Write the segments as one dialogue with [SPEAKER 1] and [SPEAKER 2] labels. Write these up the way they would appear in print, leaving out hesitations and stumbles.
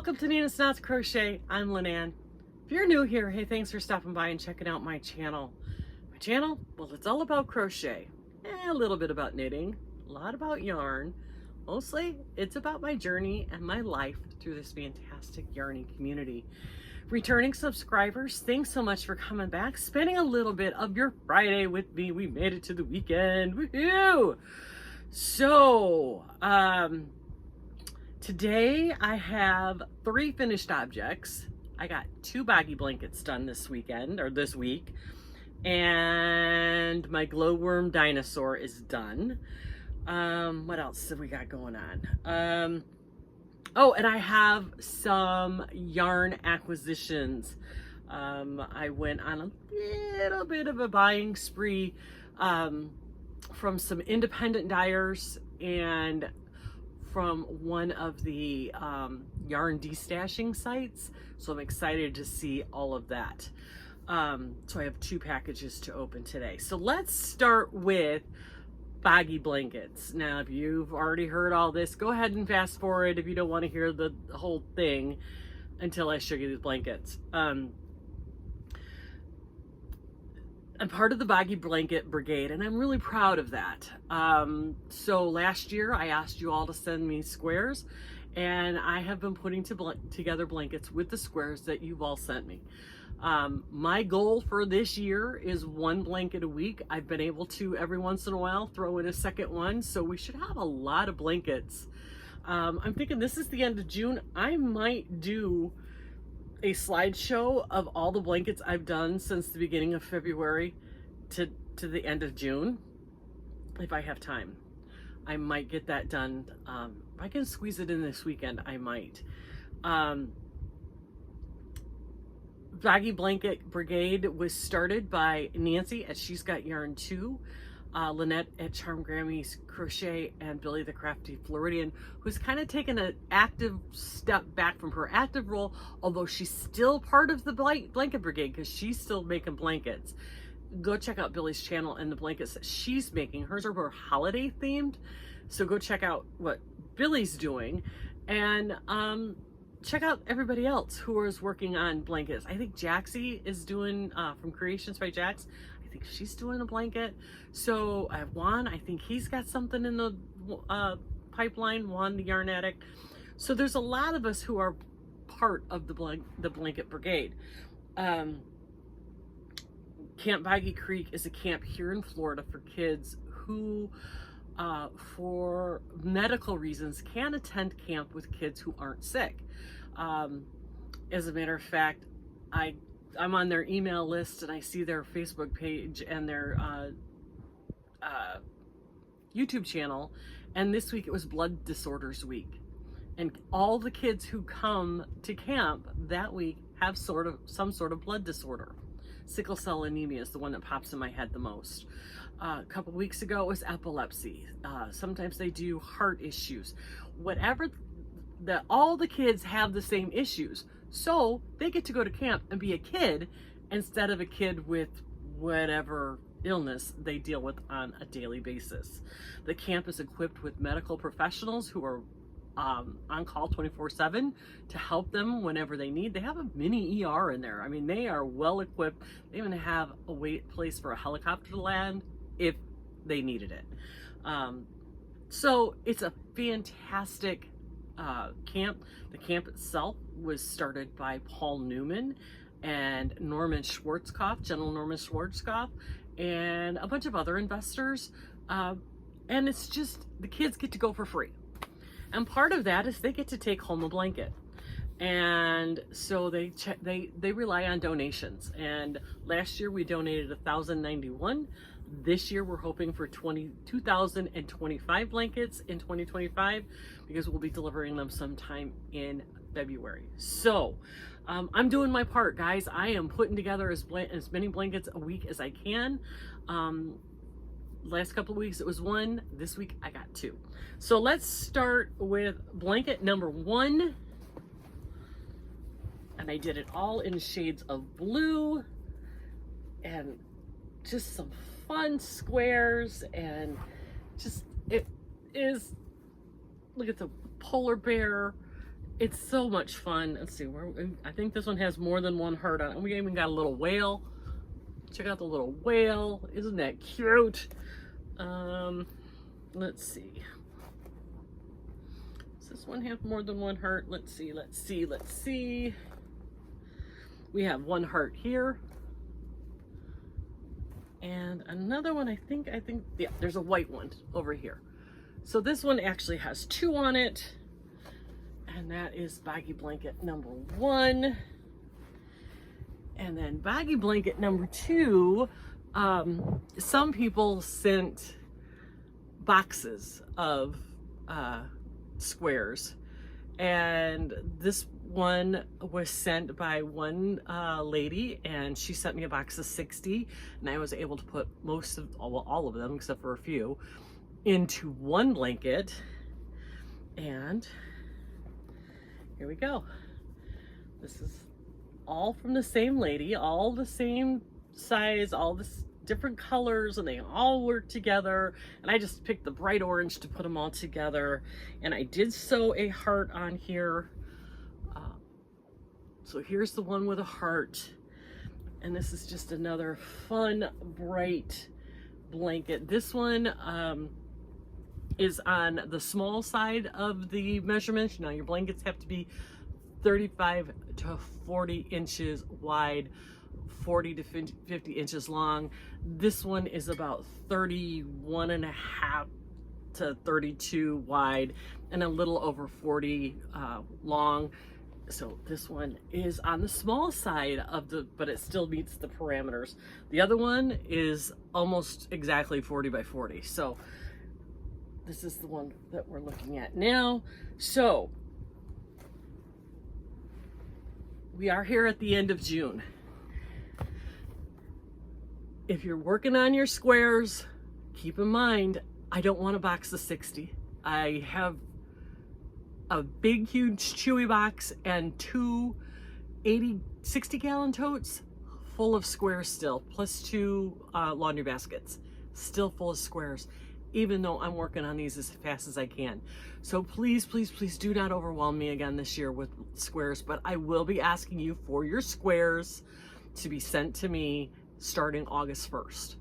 [SPEAKER 1] Welcome to Nina's Knots Crochet. I'm Lynanne. If you're new here, hey, thanks for stopping by and checking out my channel. My channel, well, it's all about crochet, a little bit about knitting, a lot about yarn. Mostly, it's about my journey and my life through this fantastic yarning community. Returning subscribers, thanks so much for coming back, spending a little bit of your Friday with me. We made it to the weekend. Woohoo! So, today I have 3 finished objects. I got 2 Baggy blankets done this weekend, or this week, and my glowworm dinosaur is done. What else have we got going on? Oh, and I have some yarn acquisitions. I went on a little bit of a buying spree from some independent dyers and from one of the yarn destashing sites. So I'm excited to see all of that. So I have 2 packages to open today. So let's start with Baggy blankets. Now, if you've already heard all this, go ahead and fast forward if you don't want to hear the whole thing until I show you these blankets. I'm part of the Baggy blanket brigade, and I'm really proud of that. So last year I asked you all to send me squares, and I have been putting together blankets with the squares that you've all sent me. My goal for this year is 1 blanket a week. I've been able to every once in a while throw in a second one, so we should have a lot of blankets. I'm thinking this is the end of June. I might do a slideshow of all the blankets I've done since the beginning of February to the end of June, if I have time. I might get that done. If I can squeeze it in this weekend, I might. Baggy Blanket Brigade was started by Nancy at She's Got Yarn Too, Lynette at Charm Grammys Crochet, and Billy the Crafty Floridian, who's kind of taken an active step back from her active role, although she's still part of the Blanket Brigade because she's still making blankets. Go check out Billy's channel and the blankets that she's making. Hers are more holiday themed, so go check out what Billy's doing, and check out everybody else who is working on blankets. I think Jaxie is doing, from Creations by Jax, I think she's doing a blanket. So I have Juan, I think he's got something in the pipeline, Juan the Yarn Addict. So there's a lot of us who are part of the Blanket Brigade. Camp Baggy Creek is a camp here in Florida for kids who, for medical reasons, can attend camp with kids who aren't sick. As a matter of fact, I'm on their email list, and I see their Facebook page and their YouTube channel, and this week it was Blood Disorders Week, and all the kids who come to camp that week have some sort of blood disorder. Sickle cell anemia is the one that pops in my head the most. A couple weeks ago it was epilepsy. Sometimes they do heart issues. Whatever, all the kids have the same issues, so they get to go to camp and be a kid instead of a kid with whatever illness they deal with on a daily basis. The camp is equipped with medical professionals who are on call 24/7 to help them whenever they need. They have a mini ER in there. I mean, they are well equipped. They even have a place for a helicopter to land if they needed it. So it's a fantastic camp. The camp itself was started by Paul Newman and Norman Schwarzkopf, General Norman Schwarzkopf, and a bunch of other investors. And it's just, the kids get to go for free. And part of that is they get to take home a blanket. And so they rely on donations. And last year we donated 1,091. This year we're hoping for 2,025 blankets in 2025 because we'll be delivering them sometime in February. So I'm doing my part, guys. I am putting together as many blankets a week as I can. Last couple of weeks it was 1. This week I got 2. So let's start with blanket number 1. And I did it all in shades of blue and just some fun squares, and just, it is, look at the polar bear It's so much fun. Let's see, I think this one has more than one heart on it. We even got a little whale. Check out the little whale. Isn't that cute? Let's see. Does this one have more than one heart? Let's see, let's see, let's see. We have one heart here. And another one, I think, yeah, there's a white one over here. So this one actually has two on it. And that is Baggy blanket number 1. And then Baggy blanket number 2, some people sent boxes of squares. And this one was sent by one lady, and she sent me a box of 60, and I was able to put most of, all of them, except for a few, into one blanket. And here we go. This is all from the same lady, all the same size, all the different colors, and they all work together. And I just picked the bright orange to put them all together. And I did sew a heart on here. So here's the one with a heart. And this is just another fun, bright blanket. This one is on the small side of the measurements. Now your blankets have to be 35 to 40 inches wide, 40 to 50 inches long. This one is about 31 and a half to 32 wide and a little over 40 long. So this one is on the small side of the, but it still meets the parameters. The other one is almost exactly 40 by 40. So this is the one that we're looking at now. So we are here at the end of June. If you're working on your squares, keep in mind, I don't want a box of 60. I have a big, huge chewy box and two 60 gallon totes full of squares still, plus 2 laundry baskets, still full of squares, even though I'm working on these as fast as I can. So please, please, please do not overwhelm me again this year with squares, but I will be asking you for your squares to be sent to me starting August 1st.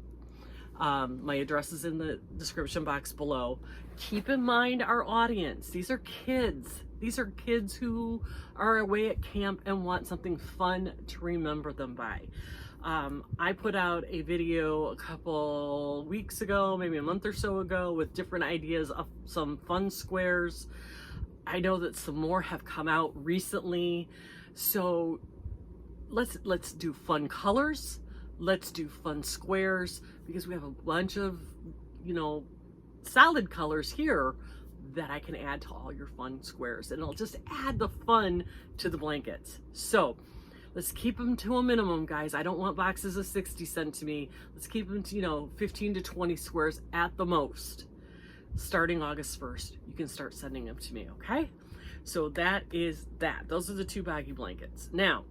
[SPEAKER 1] My address is in the description box below. Keep in mind our audience. These are kids. These are kids who are away at camp and want something fun to remember them by. I put out a video a couple weeks ago, maybe a month or so ago, with different ideas of some fun squares. I know that some more have come out recently. So let's do fun colors. Let's do fun squares, because we have a bunch of, you know, solid colors here that I can add to all your fun squares, and it'll just add the fun to the blankets. So let's keep them to a minimum, guys. I don't want boxes of 60 sent to me. Let's keep them to, you know, 15 to 20 squares at the most. Starting August 1st, you can start sending them to me, okay? So that is that. Those are the 2 Baggy blankets. Now,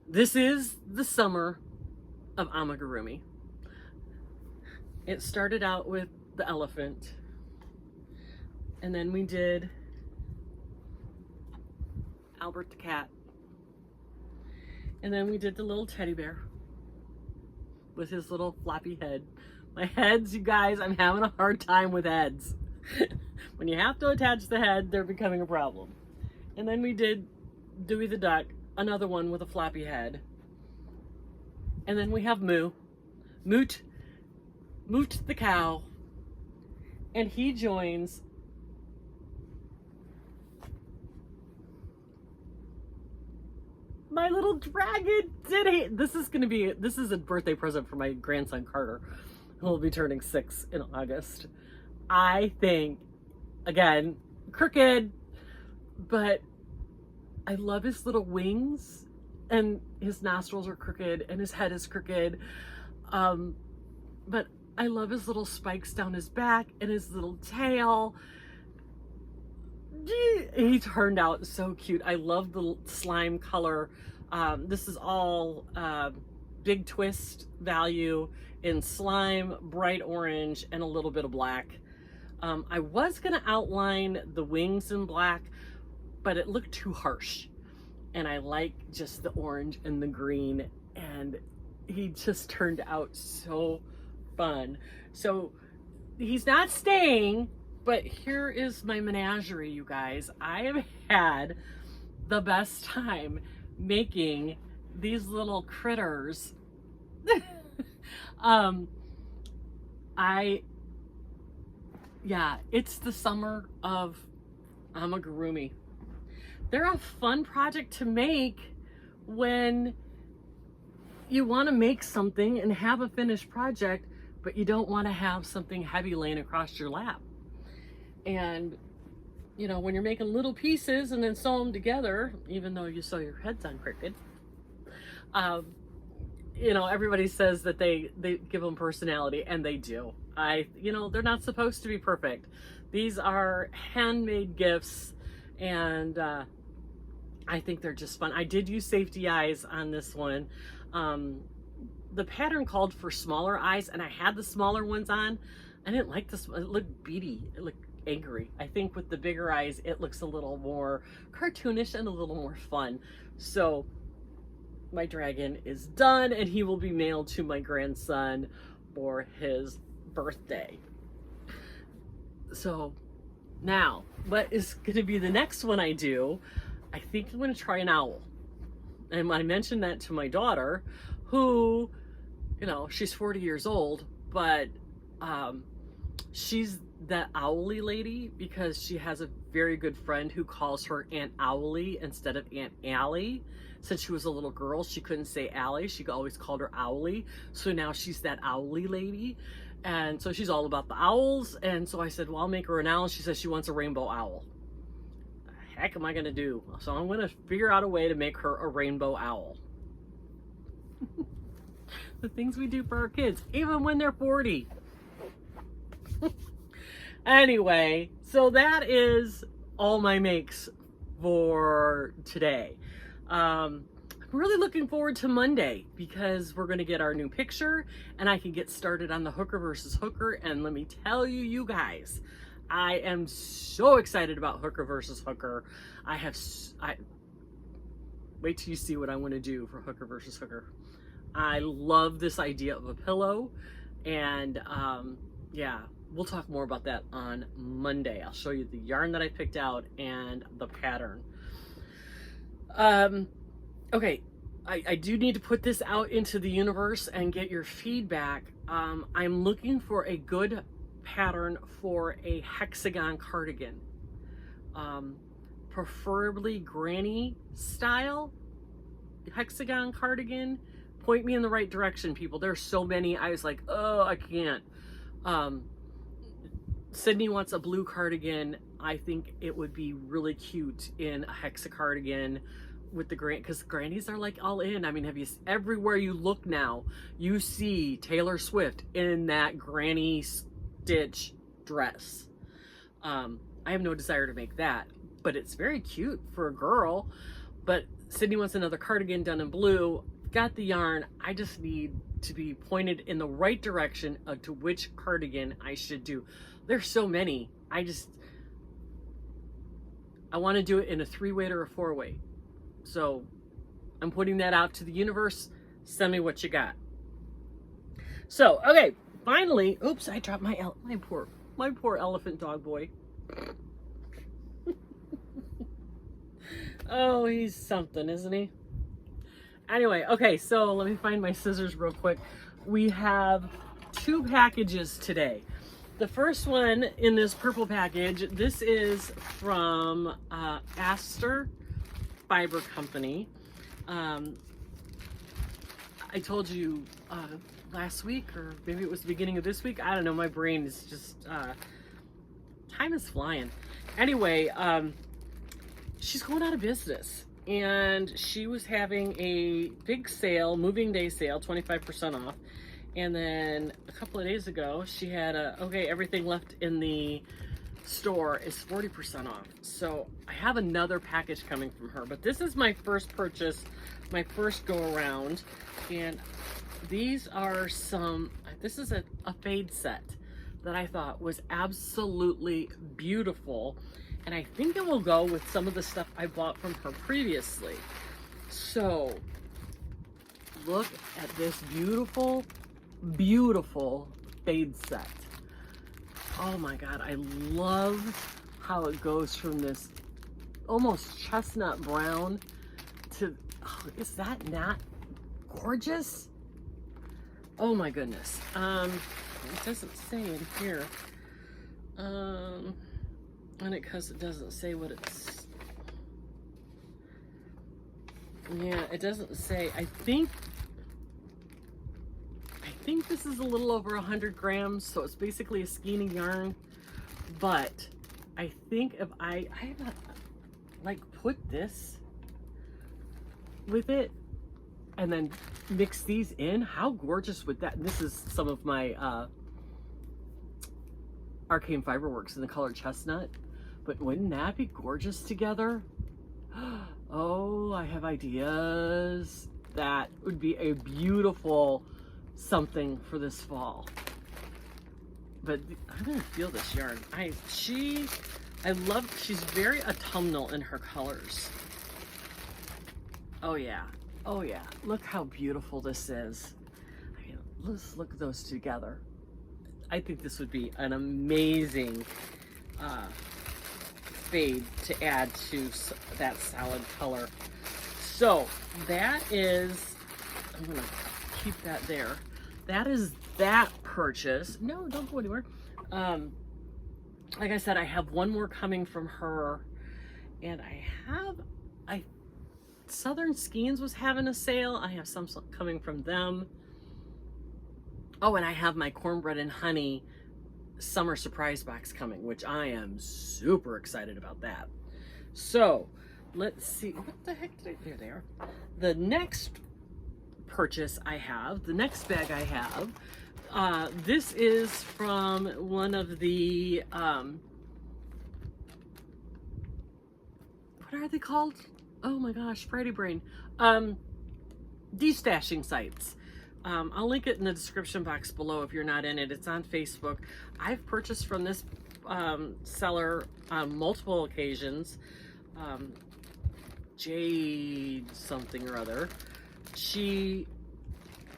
[SPEAKER 1] this is the summer of Amigurumi. It started out with the elephant, and then we did Albert the cat, and then we did the little teddy bear with his little floppy head. My heads, you guys, I'm having a hard time with heads. When you have to attach the head, they're becoming a problem. And then we did Dewey the duck, another one with a floppy head. And then we have Moot the cow, and he joins my little dragon. This is a birthday present for my grandson Carter, who will be turning 6 in August. I think, again, crooked, but I love his little wings, and his nostrils are crooked and his head is crooked. But I love his little spikes down his back and his little tail. He turned out so cute. I love the slime color. This is all big twist value in slime, bright orange, and a little bit of black. I was gonna outline the wings in black, but it looked too harsh. And I like just the orange and the green, and he just turned out so fun. So he's not staying, but here is my menagerie, you guys. I have had the best time making these little critters. Yeah, it's the summer of Amigurumi. They're a fun project to make when you want to make something and have a finished project, but you don't want to have something heavy laying across your lap. And you know, when you're making little pieces and then sew them together, even though you sew your heads on crooked, you know, everybody says that they give them personality, and they do. You know, they're not supposed to be perfect. These are handmade gifts, and I think they're just fun. I did use safety eyes on this one. The pattern called for smaller eyes, and I had the smaller ones on. I didn't like this one. It looked beady. It looked angry. I think with the bigger eyes, it looks a little more cartoonish and a little more fun. So my dragon is done, and he will be mailed to my grandson for his birthday. So now, what is going to be the next one I do? I think I'm going to try an owl. And I mentioned that to my daughter, who, you know, she's 40 years old, but she's that owly lady because she has a very good friend who calls her Aunt Owly instead of Aunt Allie. Since she was a little girl, she couldn't say Allie. She always called her Owly. So now she's that owly lady. And so she's all about the owls. And so I said, well, I'll make her an owl. She says she wants a rainbow owl. The heck am I going to do? So I'm going to figure out a way to make her a rainbow owl. The things we do for our kids, even when they're 40. Anyway, so that is all my makes for today. I'm really looking forward to Monday because we're going to get our new picture and I can get started on the hooker versus hooker. And let me tell you, you guys, I am so excited about hooker versus hooker. Wait till you see what I want to do for hooker versus hooker. I love this idea of a pillow, and yeah, we'll talk more about that on Monday. I'll show you the yarn that I picked out and the pattern. Okay, I do need to put this out into the universe and get your feedback. I'm looking for a good pattern for a hexagon cardigan, preferably granny style hexagon cardigan. Point me in the right direction, people. There's so many. I was like, oh, I can't. Sydney wants a blue cardigan. I think it would be really cute in a hexa cardigan with the because grannies are like all in. I mean, everywhere you look now, you see Taylor Swift in that granny stitch dress. I have no desire to make that, but it's very cute for a girl. But Sydney wants another cardigan done in blue. Got the yarn. I just need to be pointed in the right direction to which cardigan I should do. There's so many. I want to do it in a 3-way or a 4-way. So I'm putting that out to the universe. Send me what you got. So, okay, finally, oops, I dropped my poor elephant dog boy. Oh, he's something, isn't he? Anyway, okay, so let me find my scissors real quick. We have 2 packages today. The first one in this purple package, this is from Aster Fiber Company. I told you last week, or maybe it was the beginning of this week. I don't know, my brain is just, time is flying. Anyway, she's going out of business. And she was having a big sale, moving day sale, 25% off. And then a couple of days ago, she had everything left in the store is 40% off. So I have another package coming from her, but this is my first purchase, my first go around. And these are this is a fade set that I thought was absolutely beautiful. And I think it will go with some of the stuff I bought from her previously. So look at this beautiful, beautiful fade set. Oh my God, I love how it goes from this almost chestnut brown to, oh, is that not gorgeous? Oh my goodness. It doesn't say in here. And because it doesn't say what it's, yeah, it doesn't say. I think this is a little over 100 grams, so it's basically a skein of yarn. But I think if I like put this with it and then mix these in, how gorgeous would that? This is some of my Arcane Fiberworks in the color chestnut, but wouldn't that be gorgeous together? Oh, I have ideas. That would be a beautiful something for this fall. But I'm gonna feel this yarn. I love, she's very autumnal in her colors. Oh yeah, oh yeah. Look how beautiful this is. I mean, let's look at those together. I think this would be an amazing fade to add to that solid color. So that is, I'm gonna keep that there. That is that purchase. No, don't go anywhere. Like I said, I have one more coming from her, and Southern Skeins was having a sale. I have some coming from them. Oh, and I have my Cornbread and Honey summer surprise box coming, which I am super excited about that. So let's see, what the heck did I, there they are. The next purchase I have, the next bag I have, this is from one of the, what are they called? Oh my gosh, Friday brain. Destashing sites. I'll link it in the description box below if you're not in it. It's on Facebook. I've purchased from this seller on multiple occasions. Jade something or other. She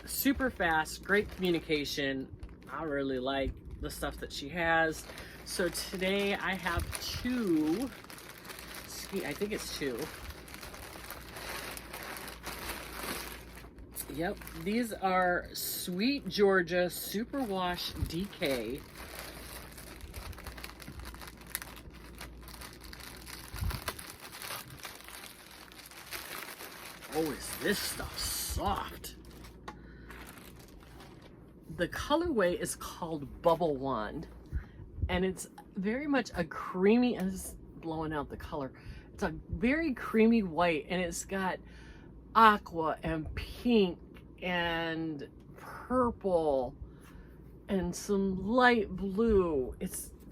[SPEAKER 1] super fast, great communication. I really like the stuff that she has. So today I have two, I think it's two. Yep, these are Sweet Georgia Superwash DK. Oh, is this stuff soft? The colorway is called Bubble Wand, and it's very much a creamy, and it's blowing out the color. It's a very creamy white, and it's got aqua and pink and purple and some light blue,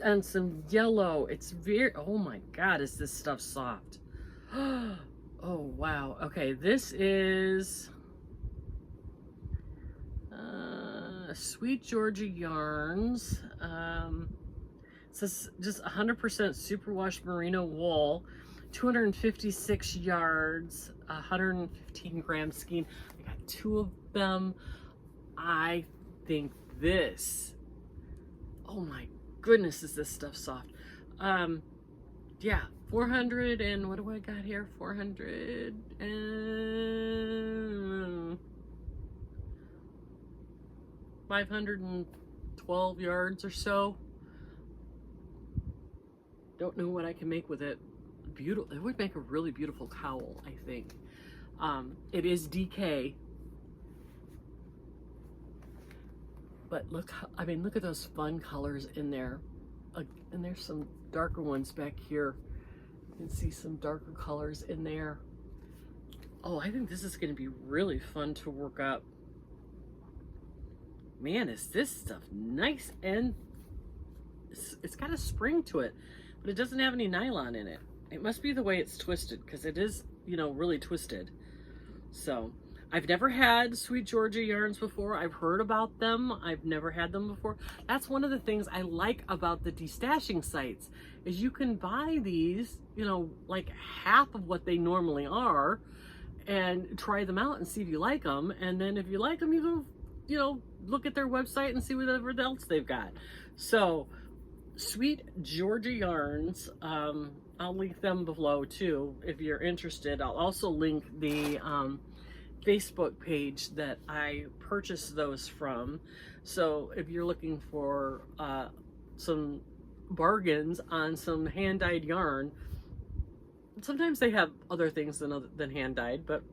[SPEAKER 1] and some yellow. It's very, oh my God, is this stuff soft. Oh wow. Okay, this is Sweet Georgia Yarns. It says just 100% superwash merino wool, 256 yards, 115 gram skein. I got two of them. I think this, oh my goodness, is this stuff soft. Yeah, 400 and what do I got here? 400 and 512 yards or so. Don't know what I can make with it. Beautiful. It would make a really beautiful cowl, I think. It is DK, but look, I mean, look at those fun colors in there. And there's some darker ones back here. You can see some darker colors in there. Oh, I think this is going to be really fun to work up. Man, is this stuff nice, and it's got a spring to it, but it doesn't have any nylon in it. It must be the way it's twisted, because it is, you know, really twisted. So, I've never had Sweet Georgia yarns before. I've heard about them. I've never had them before. That's one of the things I like about the destashing sites is you can buy these, you know, like half of what they normally are and try them out and see if you like them. And then if you like them, you go, you know, look at their website and see whatever else they've got. So Sweet Georgia yarns, I'll link them below too if you're interested. I'll also link the Facebook page that I purchased those from. So if you're looking for some bargains on some hand-dyed yarn, sometimes they have other things than hand-dyed, but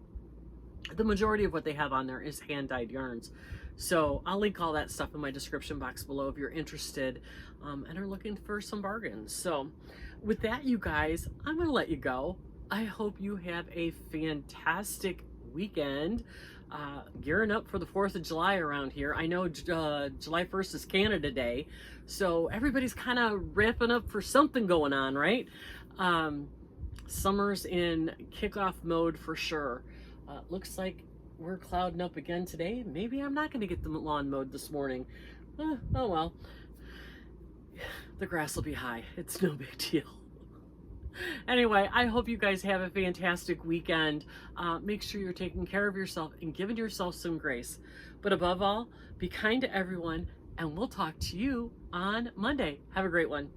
[SPEAKER 1] the majority of what they have on there is hand-dyed yarns. So I'll link all that stuff in my description box below if you're interested and are looking for some bargains. So with that, you guys, I'm gonna let you go. I hope you have a fantastic weekend, gearing up for the 4th of July around here. I know July 1st is Canada Day, so everybody's kind of ramping up for something going on, right? Summer's in kickoff mode for sure. Looks like we're clouding up again today. Maybe I'm not going to get the lawn mowed this morning. Oh well. The grass will be high. It's no big deal. Anyway, I hope you guys have a fantastic weekend. Make sure you're taking care of yourself and giving yourself some grace. But above all, be kind to everyone, and we'll talk to you on Monday. Have a great one.